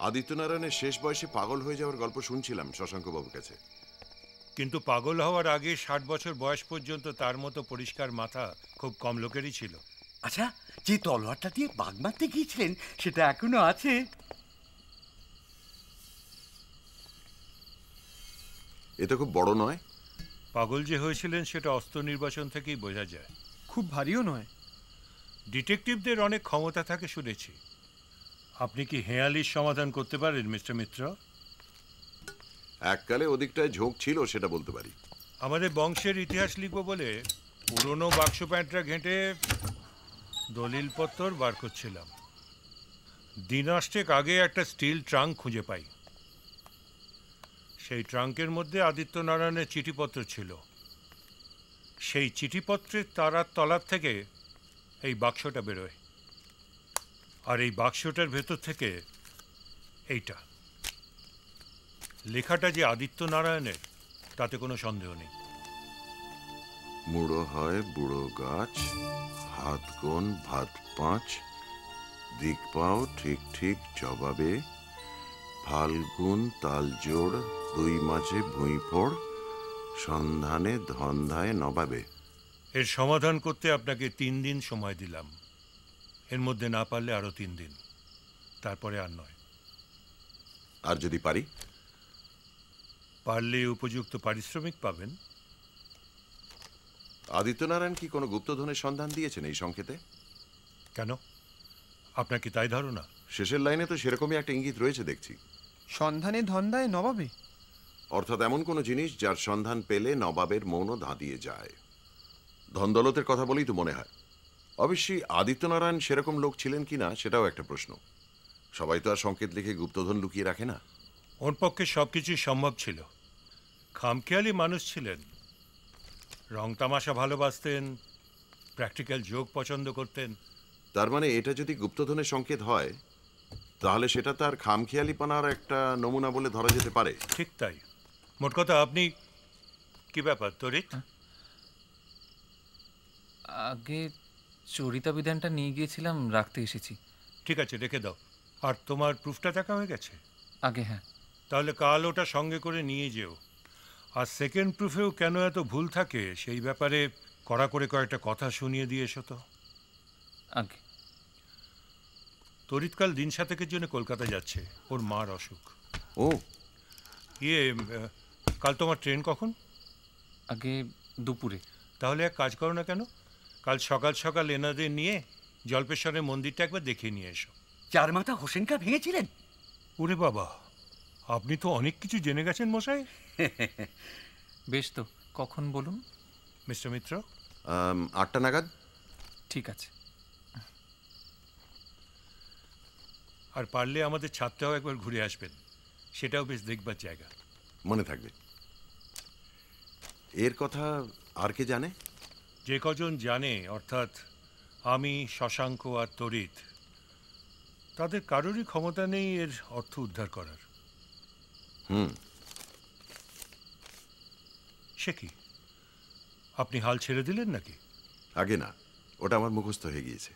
আদিত্যনারায়ণের শেষ বয়সে পাগল হয়ে যাওয়ার গল্প শুনছিলাম শশাঙ্ক বাবুর কাছে। কিন্তু পাগল হওয়ার আগে 60 বছর বয়স পর্যন্ত তার মতো পরিষ্কার মাথা খুব কম লোকেরই ছিল। আচ্ছা, যে তলোয়ারটা দিয়ে বাঘ মারতে গিয়েছিলেন সেটা এখনো আছে? এ তো খুব বড় নয়। পাগল যে হয়েছিলেন সেটা অস্ত্র নির্বাচন থেকেই বোঝা যায়। খুব ভারীও নয়। ডিটেকটিভদের অনেক ক্ষমতা থাকে শুনেছি। আপনি কি হেঁয়ালির সমাধান করতে পারেন মিস্টার মিত্র? এককালে ওদিকটায় ঝোঁক ছিল সেটা বলতে পারি। আমাদের বংশের ইতিহাস লিখব বলে পুরনো বাক্স প্যান্টরা ঘেঁটে দলিলপত্র বার করছিলাম। দিনাষ্টেক আগে একটা স্টিল ট্রাঙ্ক খুঁজে পাই। সেই ট্রাঙ্কের মধ্যে আদিত্যনারায়ণের চিঠিপত্র ছিল। সেই চিঠিপত্রের তারার তলার থেকে এই বাক্সটা বেরোয়, আর এই বাক্সটার ভেতর থেকে এইটা লেখাটা যে আদিত্যনারায়ণের তাতে কোনো সন্দেহ নেই। মুড়ো হয় বুড়ো গাছ, হাত গোন ভাত পাঁচ, দিক পাও ঠিক ঠিক জবাবে, ফাল্গুন তাল জোড়, দুই মাঝে ভুঁই ফোড়, সন্ধানে ধন্ধায় নবাবে। এর সমাধান করতে আপনাকে 3 দিন সময় দিলাম। এর মধ্যে না পারলে আরো 3 দিন, তারপরে আর নয়। আর যদি পারি? পারলে উপযুক্ত পারিশ্রমিক পাবেন। আদিত্যনারায়ণ কি কোনো গুপ্তধনের সন্ধান দিয়েছেন এই সংকেতে? কেন, আপনার কি তাই ধারণা? শেষের লাইনে তো সেরকমই একটা ইঙ্গিত রয়েছে দেখছি। সন্ধানে ধন্দায় নবাবে, অর্থাৎ এমন কোনো জিনিস যার সন্ধান পেলে নবাবের মনও ধাঁধিয়ে যায়। ধনদৌলতের কথা বলেই তো মনে হয়। অবশ্যই আদিত্যনারায়ণ সেরকম লোক ছিলেন কিনা সেটাও একটা প্রশ্ন। সবাই তো আর সংকেত লিখে গুপ্তধন লুকিয়ে রাখে না। ওর পক্ষে সবকিছুই সম্ভব ছিল। খামখেয়ালি মানুষ ছিলেন, রং তামাশা ভালোবাসতেন, প্র্যাকটিক্যাল জোক পছন্দ করতেন। তার মানে এটা যদি গুপ্তধনের সংকেত হয় তাহলে সেটা তার খামখেয়ালিপনার একটা নমুনা বলে ধরা যেতে পারে। ঠিক তাই। মোট কথা, আপনি কি ব্যাপার তরিত? আগে চরিতা বিধানটা নিয়ে গিয়েছিলাম, রাখতে এসেছি। ঠিক আছে, রেখে দাও। আর তোমার প্রুফটা দেখা হয়ে গেছে? আগে হ্যাঁ। তাহলে কাল ওটা সঙ্গে করে নিয়ে যেও। আর সেকেন্ড প্রুফেও কেন এত ভুল থাকে সেই ব্যাপারে কড়া করে কয়েকটা কথা শুনিয়ে দিয়ে এসো তো। আগে তরিতকাল দিন সাতেকের জন্য কলকাতা যাচ্ছে, ওর মার অসুখ। ও কাল তোমার ট্রেন কখন? আগে দুপুরে। তাহলে এক কাজ করো না কেন, কাল সকাল সকাল এনাদের নিয়ে জল্পেশ্বরের মন্দিরটা একবার দেখিয়ে নিয়ে এসো। চার মাথা হোসেনকা ভেঙেছিলেন? ওরে বাবা, আপনি তো অনেক কিছু জেনে গেছেন মশাই। বেশ, তো কখন বলুন মিস্টার মিত্র? 8টা নাগাদ। ঠিক আছে। আর পারলে আমাদের ছাদটাও একবার ঘুরে আসবেন, সেটাও বেশ দেখবার জায়গা। মনে থাকবে। এর কথা আর কে জানে? যে কজন জানে, অর্থাৎ আমি, শশাঙ্ক আর তরিত, তাদের কারোরই ক্ষমতা নেই এর অর্থ উদ্ধার করার। সে কি, আপনি হাল ছেড়ে দিলেন নাকি? আগে না, ওটা আমার মুখস্থ হয়ে গিয়েছে।